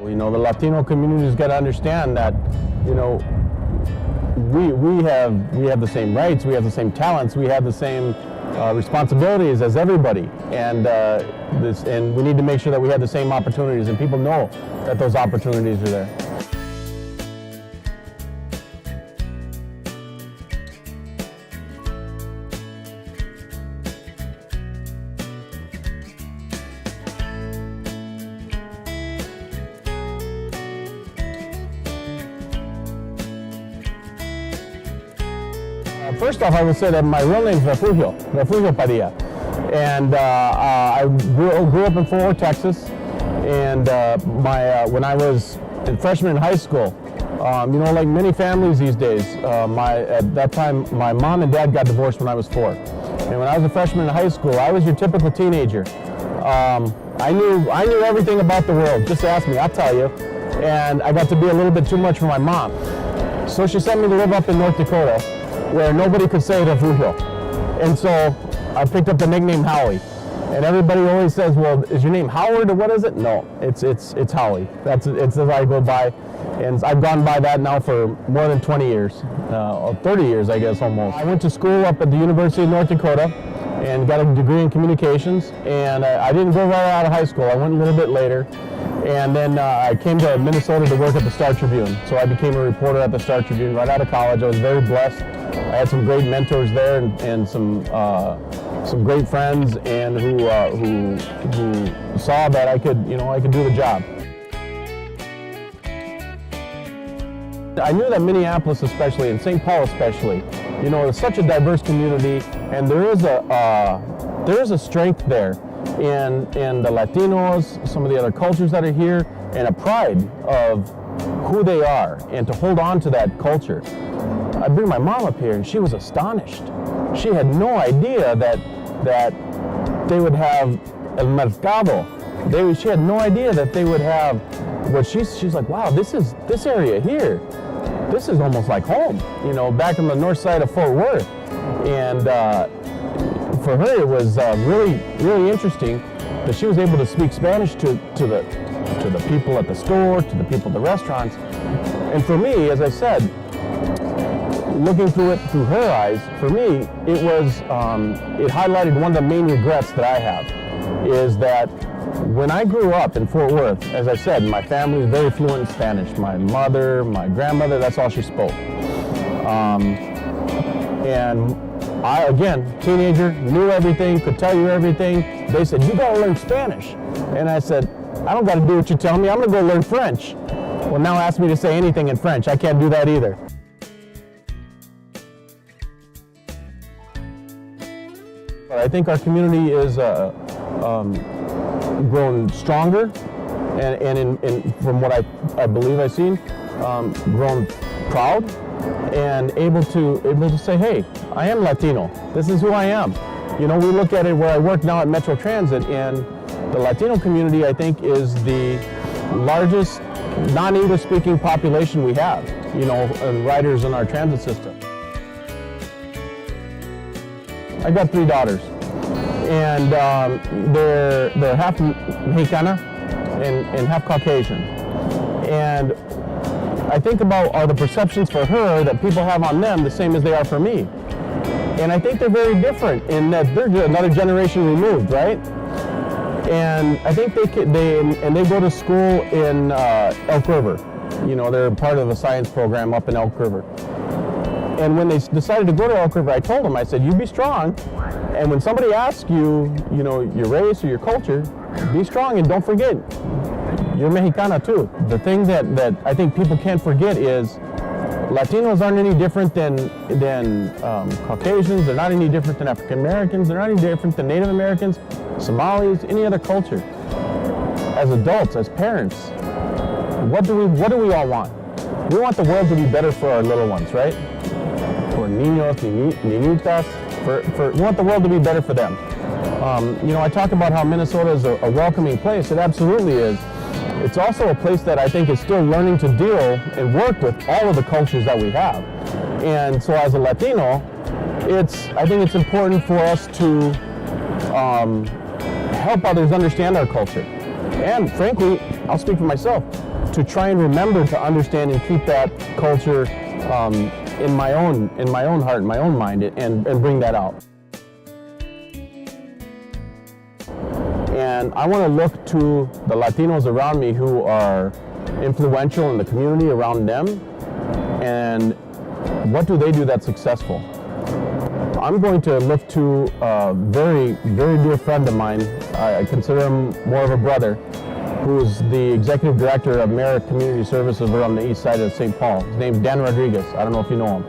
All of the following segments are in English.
You know, the Latino community's got to understand that, you know, we have the same rights, we have the same talents, we have the same responsibilities as everybody, and and we need to make sure that we have the same opportunities, and people know that those opportunities are there. First off, I will say that my real name is Refugio Padilla, and I grew up in Fort Worth, Texas, and when I was a freshman in high school, you know, like many families these days, at that time my mom and dad got divorced when I was 4, and when I was a freshman in high school, I was your typical teenager. I knew everything about the world. Just ask me, I'll tell you, and I got to be a little bit too much for my mom, so she sent me to live up in North Dakota, where nobody could say Refugio. And so I picked up the nickname Howie. And everybody always says, well, is your name Howard or what is it? No, it's Howie. It's as I go by. And I've gone by that now for more than 20 years, 30 years, I guess, almost. I went to school up at the University of North Dakota and got a degree in communications. And I didn't go right out of high school. I went a little bit later. And then I came to Minnesota to work at the Star Tribune. So I became a reporter at the Star Tribune right out of college. I was very blessed. I had some great mentors there, and some great friends, and who saw that I could do the job. I knew that Minneapolis, especially, and St. Paul especially, you know, is such a diverse community, and there is a strength there in the Latinos, some of the other cultures that are here, and a pride of who they are, and to hold on to that culture. I bring my mom up here, and she was astonished. She had no idea that they would have el mercado. She had no idea that they would have what she's like, wow, this area here, this is almost like home, you know, back on the north side of Fort Worth. And for her, it was really interesting that she was able to speak Spanish to the people at the store, to the people at the restaurants. And for me, as I said, looking through it through her eyes, for me, it highlighted one of the main regrets that I have, is that when I grew up in Fort Worth, as I said, my family was very fluent in Spanish. My mother, my grandmother, that's all she spoke. And I, again, teenager, knew everything, could tell you everything. They said, you gotta learn Spanish. And I said, I don't gotta do what you tell me, I'm gonna go learn French. Well, now ask me to say anything in French, I can't do that either. I think our community is grown stronger, and from what I believe I've seen, grown proud and able to say, hey, I am Latino. This is who I am. You know, we look at it where I work now at Metro Transit, and the Latino community, I think, is the largest non-English speaking population we have, you know, and riders in our transit system. I got 3 daughters, and they're half Mexicana and half Caucasian. And I think about, are the perceptions for her that people have on them the same as they are for me? And I think they're very different in that they're another generation removed, right? And I think they go to school in Elk River. You know, they're part of a science program up in Elk River. And when they decided to go to Elk River, I told them, I said, you be strong. And when somebody asks you, you know, your race or your culture, be strong and don't forget, you're Mexicana too. The thing that I think people can't forget is Latinos aren't any different than Caucasians. They're not any different than African Americans. They're not any different than Native Americans, Somalis, any other culture. As adults, as parents, what do we all want? We want the world to be better for our little ones, right? For niños, niñitas, we want the world to be better for them. You know, I talk about how Minnesota is a welcoming place. It absolutely is. It's also a place that I think is still learning to deal and work with all of the cultures that we have. And so as a Latino, I think it's important for us to help others understand our culture. And frankly, I'll speak for myself, to try and remember to understand and keep that culture in my own heart, in my own mind, and bring that out. And I want to look to the Latinos around me who are influential in the community around them, and what do they do that's successful? I'm going to look to a very, very dear friend of mine. I consider him more of a brother, who's the executive director of Merit Community Services around the east side of St. Paul. His name's Dan Rodriguez. I don't know if you know him.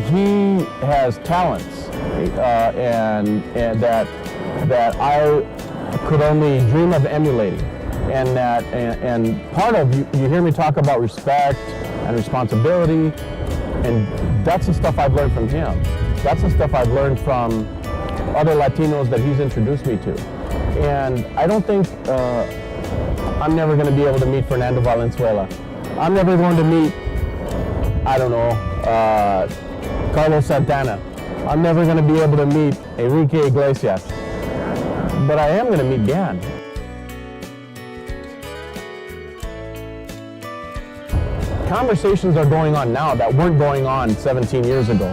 He has talents and that I could only dream of emulating. And part of you hear me talk about respect and responsibility, and that's the stuff I've learned from him. That's the stuff I've learned from other Latinos that he's introduced me to. And I don't think I'm never going to be able to meet Fernando Valenzuela. I'm never going to meet, I don't know, Carlos Santana. I'm never going to be able to meet Enrique Iglesias. But I am going to meet Dan. Conversations are going on now that weren't going on 17 years ago.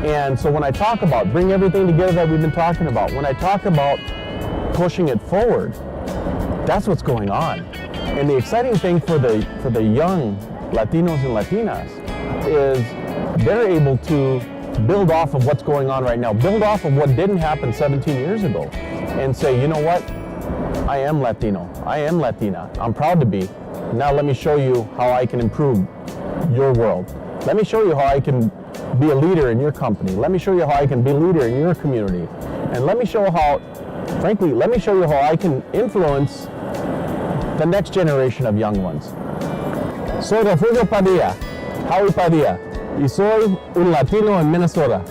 And so when I talk about bring everything together that we've been talking about, when I talk about pushing it forward, that's what's going on. And the exciting thing for the young Latinos and Latinas is they're able to build off of what's going on right now, build off of what didn't happen 17 years ago, and say, you know what, I am Latino, I am Latina, I'm proud to be. Now let me show you how I can improve your world. Let me show you how I can be a leader in your company. Let me show you how I can be a leader in your community. And let me show how, frankly, let me show you how I can influence the next generation of young ones. Soy Refugio Padilla, Howie Padilla, y soy un Latino en Minnesota.